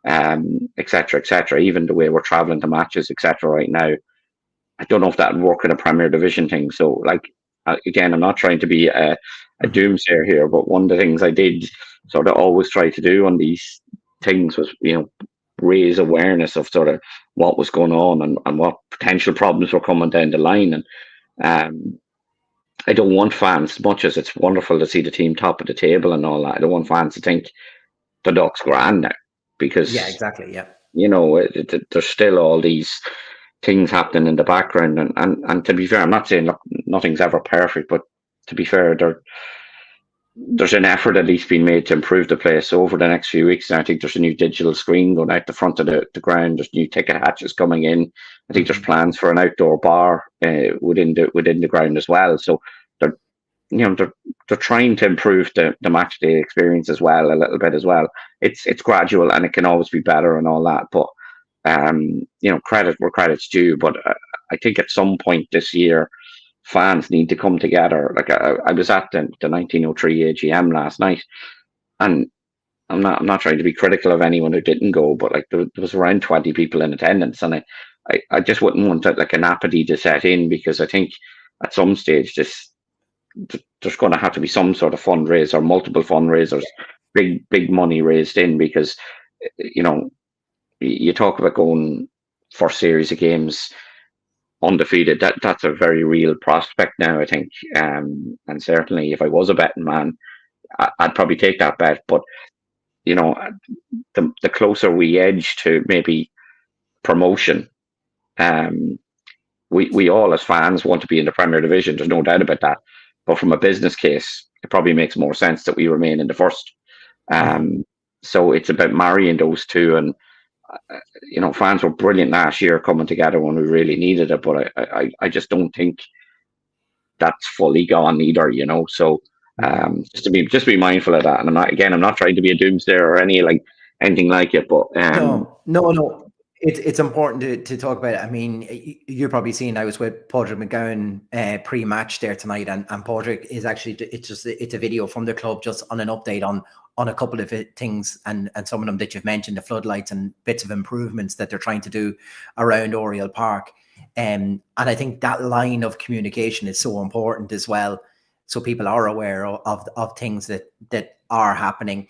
et cetera, et cetera. Even the way we're traveling to matches, et cetera, right now, I don't know if that would work in a Premier Division thing. So, like, again, I'm not trying to be a doomsayer here, but one of the things I did sort of always try to do on these things was, raise awareness of sort of what was going on and what potential problems were coming down the line. And I don't want fans, as much as it's wonderful to see the team top of the table and all that, I don't want fans to think the Ducks grand now, because exactly, there's still all these things happening in the background, and to be fair, I'm not saying, look, nothing's ever perfect, but to be fair, there's an effort at least being made to improve the place. So over the next few weeks, I think there's a new digital screen going out the front of the ground. There's new ticket hatches coming in. I think there's plans for an outdoor bar within the ground as well. So they're trying to improve the match day experience as well, a little bit as well. It's gradual, and it can always be better and all that. But credit where credit's due. But I think at some point this year, fans need to come together. Like, I was at the 1903 AGM last night, and I'm not trying to be critical of anyone who didn't go, but like, there was around 20 people in attendance, and I just wouldn't want like an apathy to set in, because I think at some stage there's going to have to be some sort of fundraiser, multiple fundraisers, big money raised in, because you talk about going first series of games undefeated. That's a very real prospect now, I think. And certainly, if I was a betting man, I'd probably take that bet. But the closer we edge to maybe promotion, we all as fans want to be in the Premier Division. There's no doubt about that. But from a business case, it probably makes more sense that we remain in the first. So it's about marrying those two. And fans were brilliant last year coming together when we really needed it, but I just don't think that's fully gone either, So just be mindful of that. And I'm not trying to be a doomsdayer or anything like it, but no. It's important to talk about it. I mean, you're probably seeing, I was with Padraig McGowan pre-match there tonight, and Padraig is actually, it's a video from the club just on an update on a couple of things, and some of them that you've mentioned, the floodlights and bits of improvements that they're trying to do around Oriel Park. And I think that line of communication is so important as well, so people are aware of things that are happening.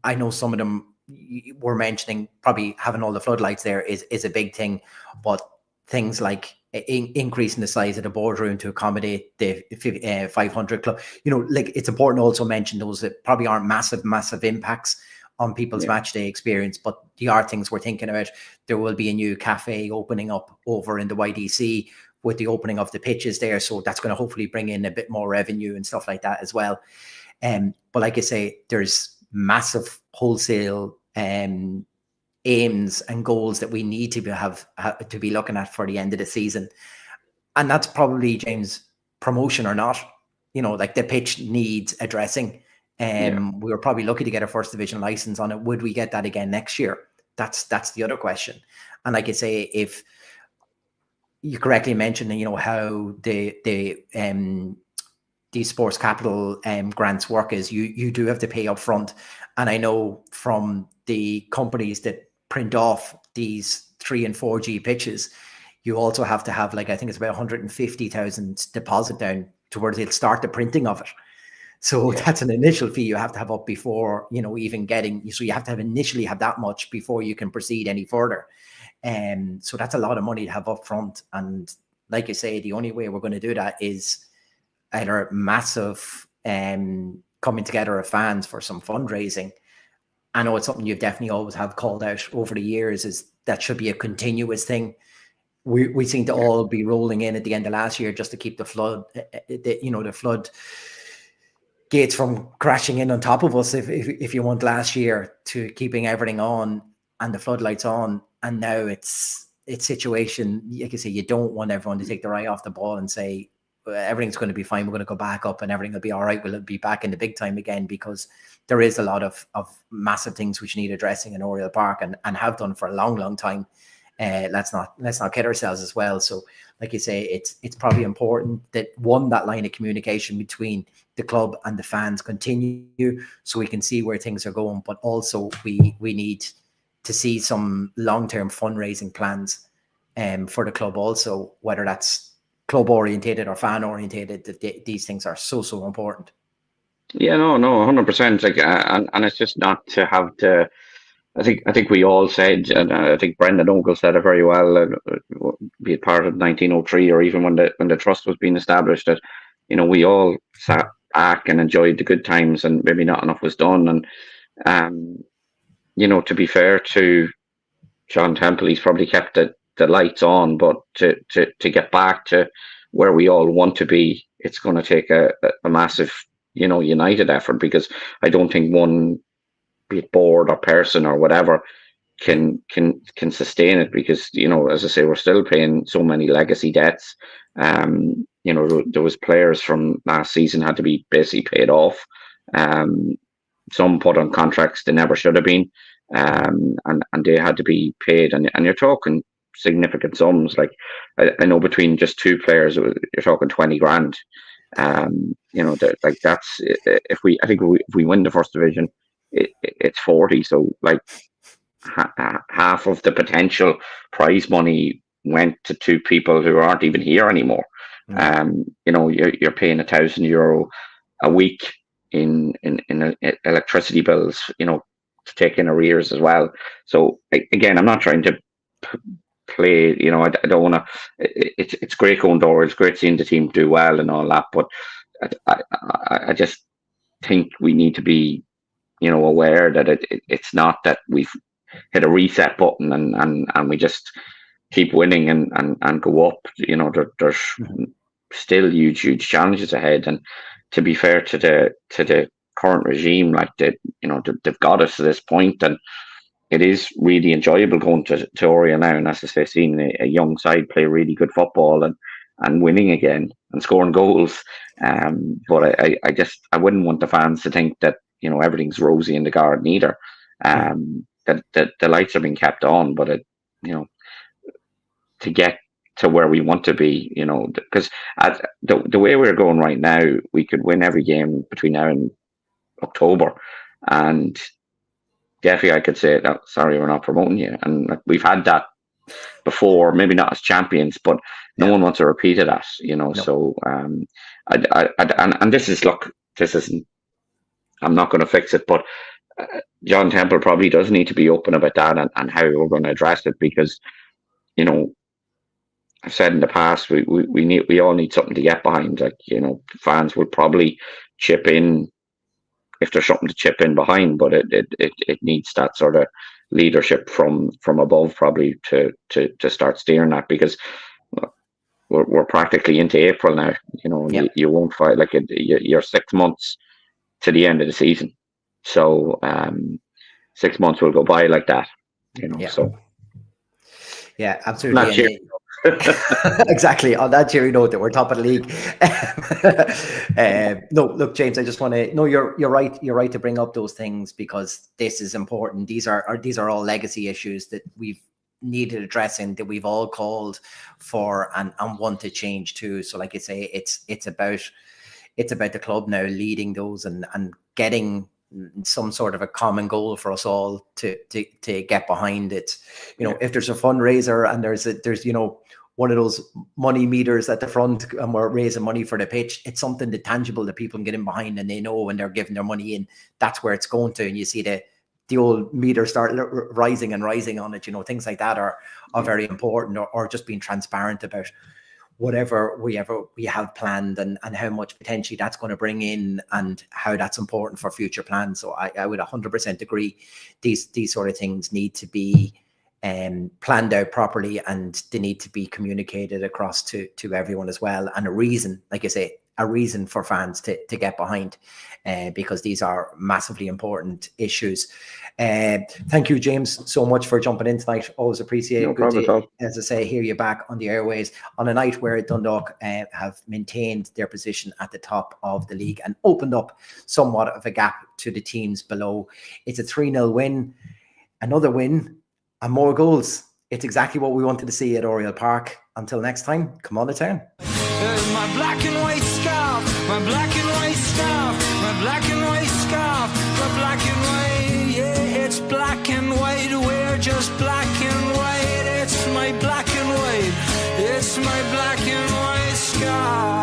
I know some of them we're mentioning probably having all the floodlights there is a big thing, but things like increasing the size of the boardroom to accommodate the 500 club, like it's important to also mention those that probably aren't massive impacts on people's match day experience, but the are things we're thinking about. There will be a new cafe opening up over in the YDC with the opening of the pitches there, so that's going to hopefully bring in a bit more revenue and stuff like that as well. But like I say, there's massive wholesale aims and goals that we need to have to be looking at for the end of the season, and that's probably, James, promotion or not. Like the pitch needs addressing. We were probably lucky to get a first division license on it. Would we get that again next year? That's the other question. And like I say, if you correctly mentioned, how the sports capital grants work is you do have to pay up front. And I know from the companies that print off these 3 and 4G pitches, you also have to have, like, I think it's about 150,000 deposit down towards they'll start the printing of it. So that's an initial fee you have to have up before, even getting, so you have to initially have that much before you can proceed any further. So that's a lot of money to have up front. And like you say, the only way we're going to do that is either massive coming together of fans for some fundraising. I know it's something you've definitely always have called out over the years, is that should be a continuous thing. We seem to all be rolling in at the end of last year just to keep the flood, the flood gates from crashing in on top of us, if you want, last year, to keeping everything on and the floodlights on. And now it's situation, like I say, you don't want everyone to take their eye off the ball and say, everything's going to be fine, we're going to go back up and everything will be all right, we'll be back in the big time again, because there is a lot of massive things which need addressing in Oriel Park and have done for a long time. Let's not kid ourselves as well. So like you say, it's probably important that that line of communication between the club and the fans continue, so we can see where things are going, but also we need to see some long-term fundraising plans for the club also, whether that's club orientated or fan orientated. That these things are so important. Yeah, no, 100%. Like, and it's just not to have to. I think we all said, and I think Brendan Ogle said it very well, be it part of 1903 or even when the trust was being established, that we all sat back and enjoyed the good times, and maybe not enough was done. And to be fair to John Temple, he's probably kept the lights on, but to get back to where we all want to be, it's going to take a massive united effort, because I don't think one, be it board or person or whatever, can sustain it, because as I say, we're still paying so many legacy debts. There was players from last season had to be basically paid off. Some put on contracts they never should have been, and they had to be paid. And you're talking significant sums. Like I know between just 2 players, you're talking 20 grand. Like that's if we win the first division, it's 40. So like half of the potential prize money went to 2 people who aren't even here anymore. You're paying €1,000 a week in electricity bills, to take in arrears as well. So again, I'm not trying to play, I don't want to. It's great going door. It's great seeing the team do well and all that, but I just think we need to be aware that it's not that we've hit a reset button and we just keep winning and go up. There's still huge challenges ahead, and to be fair to the current regime, like they've got us to this point, and it is really enjoyable going to Oriel now, and as I say, seeing a young side play really good football and winning again and scoring goals. But I wouldn't want the fans to think that everything's rosy in the garden either. That the lights are being kept on, but to get to where we want to be, because the way we're going right now, we could win every game between now and October, and definitely I could say that, sorry, we're not promoting you. And we've had that before, maybe not as champions, but no one wants to repeat it as, No. So and this is, look, this isn't, I'm not going to fix it, but John Temple probably does need to be open about that and how we're going to address it, because, you know, I've said in the past, we all need something to get behind. Like, you know, fans will probably chip in if there's something to chip in behind, but it needs that sort of leadership from above probably to start steering that, because we're practically into April now. You know, you won't fight like you're 6 months to the end of the season, so 6 months will go by like that. You know, so yeah, absolutely. Exactly. On that cheery note that we're top of the league. No, look, James, I just want to. No, you're right. You're right to bring up those things, because this is important. These are all legacy issues that we've needed addressing, that we've all called for and want to change too. So, like you say, it's about the club now leading those and getting some sort of a common goal for us all to get behind it. You know, if there's a fundraiser and there's you know, one of those money meters at the front and we're raising money for the pitch, it's something that tangible that people can get in behind, and they know when they're giving their money in, that's where it's going to. And you see the old meter start rising and rising on it. You know, things like that are very important, or just being transparent about whatever we have planned and how much potentially that's going to bring in and how that's important for future plans. So I would 100% agree. These sort of things need to be planned out properly, and they need to be communicated across to everyone as well. And a reason, like I say, a reason for fans to get behind, because these are massively important issues. Thank you, James, so much for jumping in tonight. Always appreciate it. No problem at all. As I say, hear you back on the airways on a night where Dundalk have maintained their position at the top of the league and opened up somewhat of a gap to the teams below. It's a 3-0 win, another win, and more goals. It's exactly what we wanted to see at Oriel Park. Until next time, come on to town. My black and white scarf, my black and white scarf, my black and white scarf, my black and white, yeah, it's black and white, we're just black and white, it's my black and white, it's my black and white scarf.